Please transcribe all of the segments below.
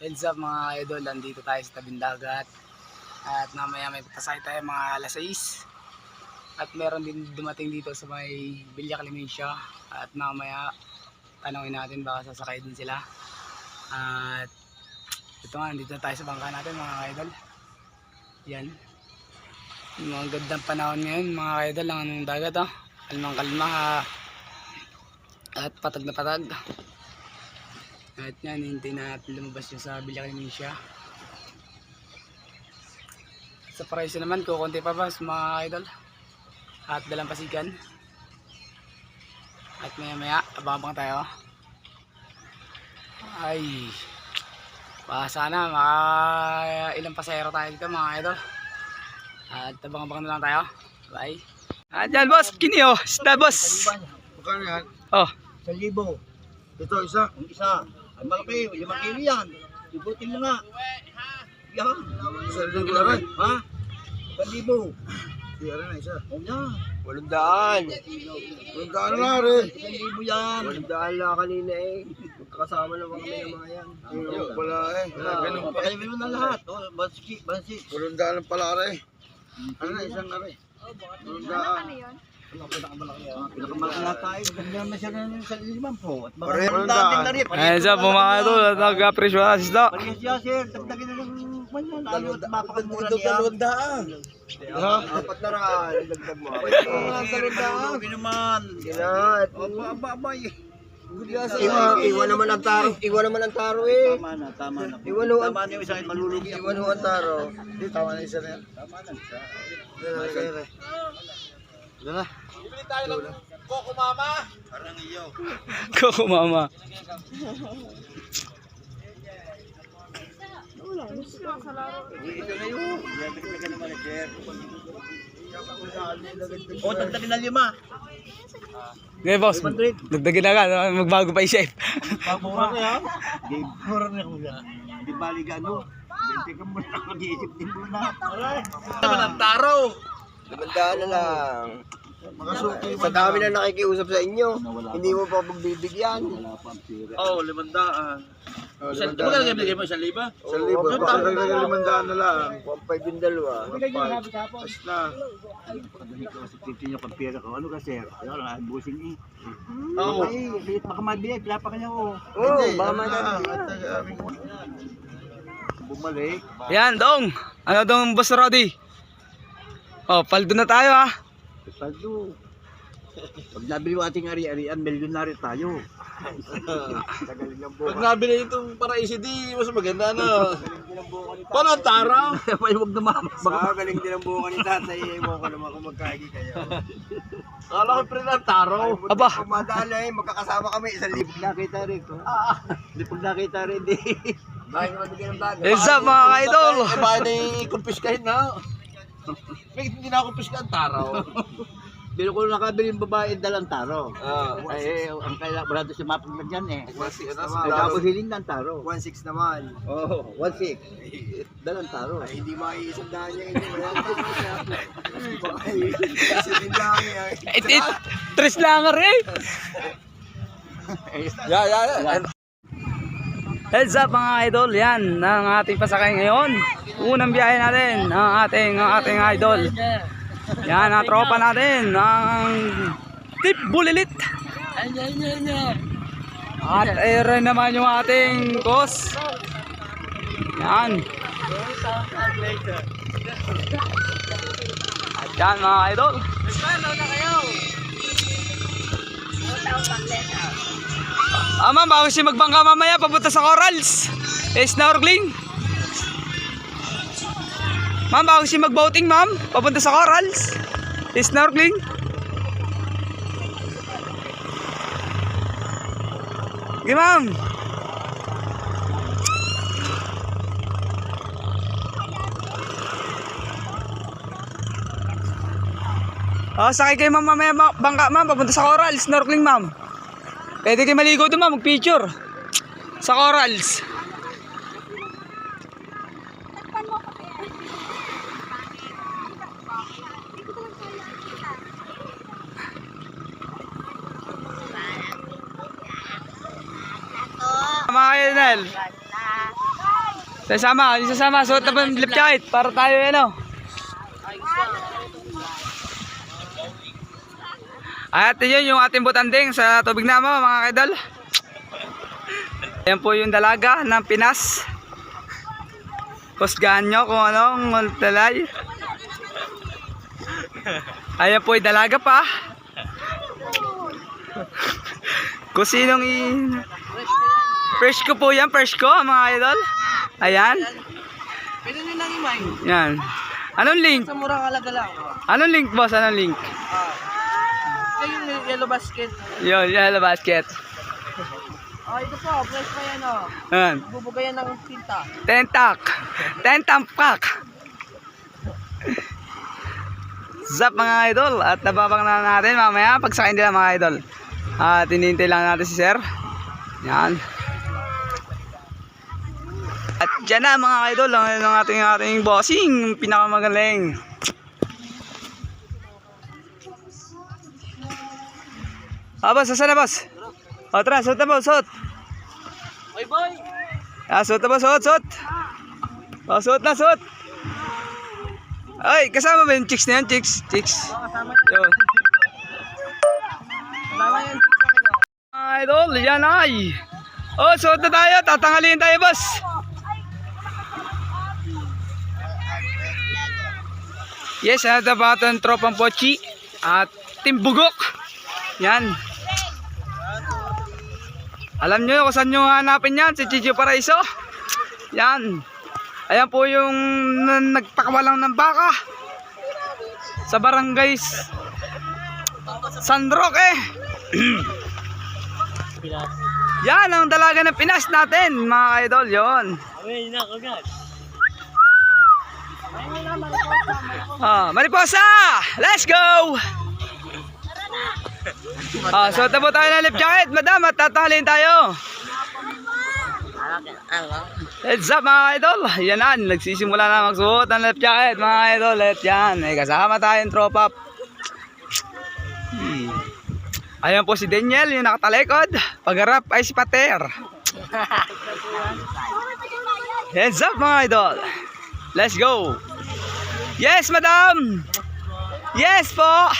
Heads up mga idol, nandito tayo sa tabing dagat. At mamaya may pasay tayo mga alas 6. At meron din dumating dito sa may Villa Clemencia. At mamaya tanongin natin baka sasakay din sila. At ito nga, nandito tayo sa bangka natin mga idol. Yan. Mga gandang panahon ngayon mga idol, ang anong dagat kalmang kalma at patag na patag. At yan, hintay natin lumabas yung sa Villa Clemencia. Sa Paraiso naman, kukunti pa ba mga idol? At Dalampasigan. At maya maya, abang-abang tayo. Ay, baka sana ilang pasahero tayo dito mga idol. At abang-abang na lang tayo. Bye. At yan boss, kinyo, isda boss. Magkano yan? Oh, 1,000. Ito isa? Ang isa. Ang malaki, 5 kilo yan. Ibutin mo nga. Yan. 1,000 na rin. Ha? 1,000. Siya rin na isa. O yan. 800. 800 na rin. 1,000 yan. 800 lang kanina eh. Magkakasama naman kami ng mga yan. Ayun pala eh. Ganun pa. Pakaimin mo na lahat. O, bansi. 800 pala rin. Ano na, isang na rin. 800. Pinakamalaki na tayo. Ganda naman siya ng 1,000 po. At baka Pareho dating na. na rin. ayun sa mga idol, nag-presyo na isda. Parehas siya sir. Tagdagin na ng manyan. Ano, mapakagmura niya. 200. Ha? 4 na rin. Dagdag mo. Malulugi naman. Sinat. Abay. Iwan naman ang taro. Iwan naman ang taro eh. Tama na. Iwan ho ang Tama na yung isa, malulugi. Iwan ho ang taro. Hindi, tama na isa na yan. Tama na isa. Dala. Bibili tayo ng Coco Mama. Parang iyo. Coco Mama. Ito na yun. Dagdagan ka naman, sir. O, tagdagin na 5. Okay boss, dagdagin na ka, magbago pa isip. Pagmura ka yan. Mura na ako yan. Di balik ano. Bente ka muna. Mag-iisip din muna. Naman ang taro. 500 na lang. Mga suki. Sa dami na nakikiusap sa inyo, hindi mo pa pagbibigyan. Oo, 500. Magkano kayo bigay mo? 1,000? 1,000. Baka nagagay 500 na lang. 1,500 yung dalawa. Pas na. Titin nyo kang pera ko. Ano ka sir? Ano lang, busing eh. Oo. Ay, baka mabiyay. Pilapa ka niya ko. Hindi, baka ano na, mabiyay. Bumalik. Yan dong, ano dong boss Roddy? Oh, paldo na tayo Paldo. Pag nabili mo ating ari-arian, milyonary tayo. Tagalin ng Pag buka. nabili itong para ECD, mas maganda na. Paano ang taraw? Huwag naman. Galing din ang buka ni tatay. Ewan ko naman kung magkagi kayo. Kala ko pre na taraw. Aba, Kung madala eh, magkakasama kami. 1,000 nakita rin ko. Hindi pag nakita rin, di. Bakit naman bigyan ng bago? heads up mga idol. Bakit na i-kumpiskahin na? Hindi na ako kumpiskahin taraw. Pero kung nakabili yung babae, dalang taro. Ay, ang kailangan, brado siya mapag dyan eh. Ay, tapos hiling ng taro. 1,600 naman. Oo, 1,600. Dalang taro. Ay, hindi maiisandaan niya hindi. Isipin lang yan. Tres lang rin. Yeah. Heads up mga idol, yan ang ating pasakay ngayon. Unang biyahe natin ang ating idol. Yan ang tropa natin, ang Tip Bulilit. At rin naman yung ating boss. Yan. At yan mga idol. Ma'am, bago siya magbangka mamaya papunta sa Corals. Snorkeling. Ma'am, bago siya mag-boating ma'am, papunta sa Corals. Snorkeling. Okay ma'am. Sakay kayo ma'am mamaya bangka ma'am, papunta sa Corals, snorkeling ma'am. Pwede kayo maligo doon ma'am, mag-picture sa Corals. Mga Lionel. Sasama, sasama. Suot na ba yung lip jacket? Para tayo ano. At yun yung ating butanding sa tubig na mo mga kaidol. Ayan po yung dalaga ng Pinas. Husgahan nyo kung anong talay. Ayan po yung dalaga pa. Kung sinong fresh ko po yan, fresh ko mga idol. Ayan. Pwede nyo lang imay. Yan. Anong link? Sa murang halaga lang. Anong link boss? Anong link? Ito yung yellow basket. Yun, yellow basket. Ito po, fresh pa yan o. Ayan. Bubugayan ng tinta. Tentak. Tentampak. Zap mga idol. At nababang na natin mamaya pagsakayin nila mga idol. At hinihintay lang natin si sir. Yan. At dyan na mga idol. Ang ating bossing. Pinakamagaling. Boss, saan na boss? O tara, suot na boss, suot. Oy boy! Suot na boss, suot, suot. O, suot na, suot. Ay, kasama ba yung chicks na yan? Chicks. Kasama Yun. Kasama yan. Mga idol, yan ay. O, suot na tayo. Tatanghalin tayo, boss. Yes, ano ba ito ang tropang Pochi at Timbugok. Yan. Alam nyo kung saan nyo hanapin yan, si Chicho Paraiso. Yan. Ayan po yung nagpakawalang ng baka sa barangay San Roque. Yan ang dalaga ng Pinas natin mga idol. Yon. Mariposa! Let's go! So tabo tayo ng lip jacket, madam, at tatahalin tayo. Heads up mga idol. Yan na, nagsisimula na magsuot ng lip jacket mga idol. At yan, may kasama tayong tropa. Ayan po si Daniel, yung nakatalikod. Pagharap ay si Pater. Heads up mga idol. Let's go. Yes madam. Yes po.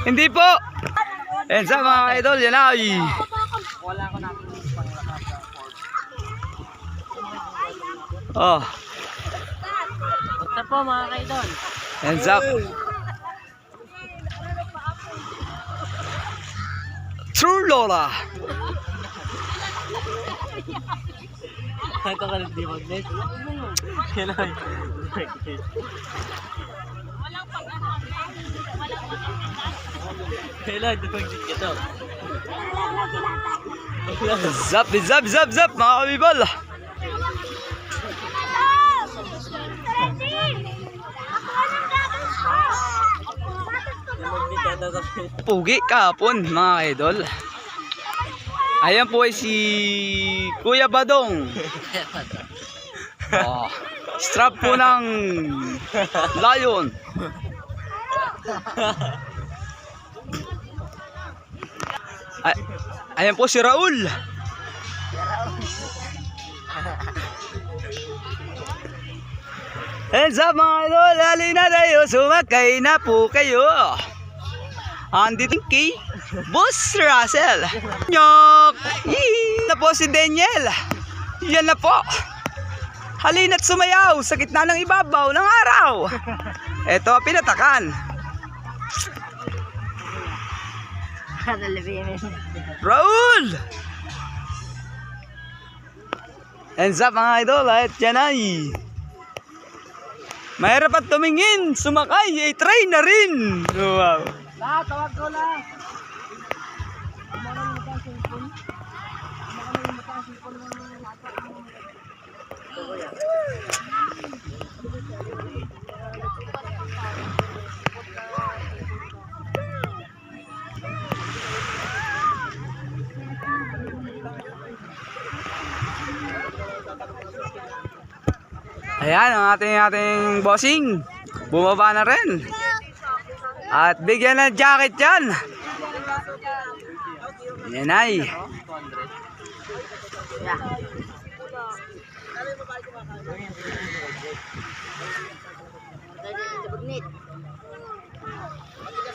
Hindi po. Heads up mga idol, yan ay. Wala ko natin yung panglakad sa port. Oh, Basta po mga kaidol. hands up. True Lola. Ito ka di mag-net. Kailangan. Kailangan di mag-net ito. Zap, zap, zap, zap mga kabibal. Pugi kahapon mga idol. Ayan po ay si Kuya Badong. Oh, strap po ng lion. Ayan po si Raul. Hands up mga idol, halina tayo, sumakay na po kayo. Andito kay Boss Russell. Nyok! Na po si Daniel. Yan na po. Halina't sumayaw sa gitna ng ibabaw ng araw. Ito pinatakan. Raul! Hands up mga idol, at yan ay. Mahirap at tumingin, sumakay, ay try na rin. Wow. Tawag ko lang. Ayan ang ating bossing. Bumaba na rin. At bigyan ng jacket yan. Yan ay.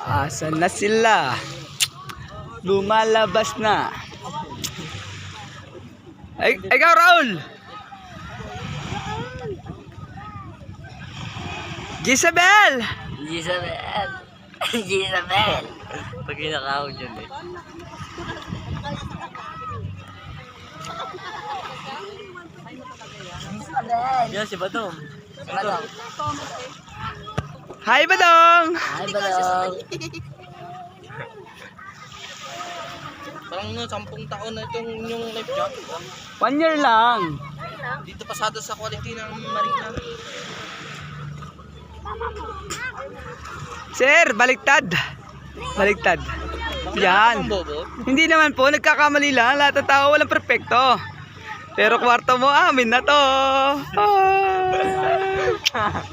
Asan na sila? Lumalabas na. Ay, ikaw Raul. Gisabel. Gisabel. Gisabel. Pag kinakahon yun eh. Yan si Badong. Badong. Hi Badong. Hi Badong. Parang 10 taon na itong yung life job. 1 year lang. Dito pasado sa quality ng marina. Sir, baliktad. Baliktad. Yan. Bobo. Hindi naman po, nagkakamali lang. Lahat ng tao walang perfecto. Pero kwarto mo, amin na to. Ah.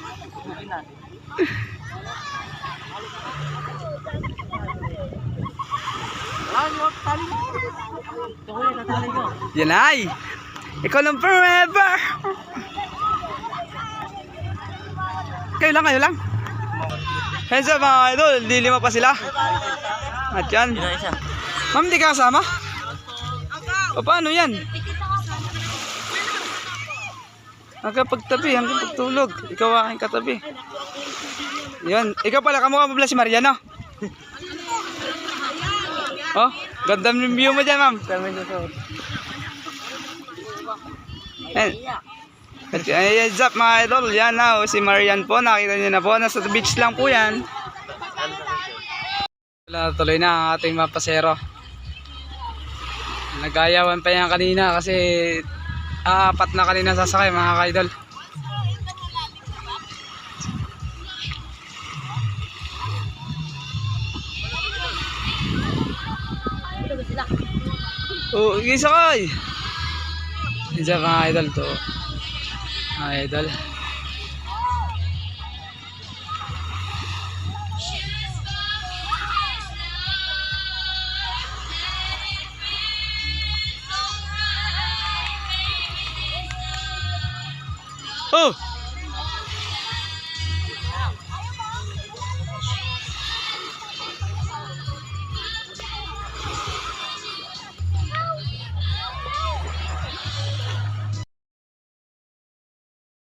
Yan ay. Ikaw lang forever. Kayo lang. Hands up mga idol, di 5 pa sila. At yan. Yun ang isa. Ma'am, di ka kasama? O paano yan? Hanggang pagtabi, hanggang pagtulog. Ikaw aking katabi. Yan. Ikaw pala, kamukha mo pala si Mariana. Oh, ganda ng view mo dyan, ma'am. Ay, what's up mga idol? Yan na, si Marian po. Nakita niyo na po. Nasa beach lang po yan. Tuloy na ang ating mga pasero. Nagayawan pa yan kanina kasi 4 na kanina sasakay mga ka-idol. Oh, gisakay. Isa mga idol to. Mga idol. Oh!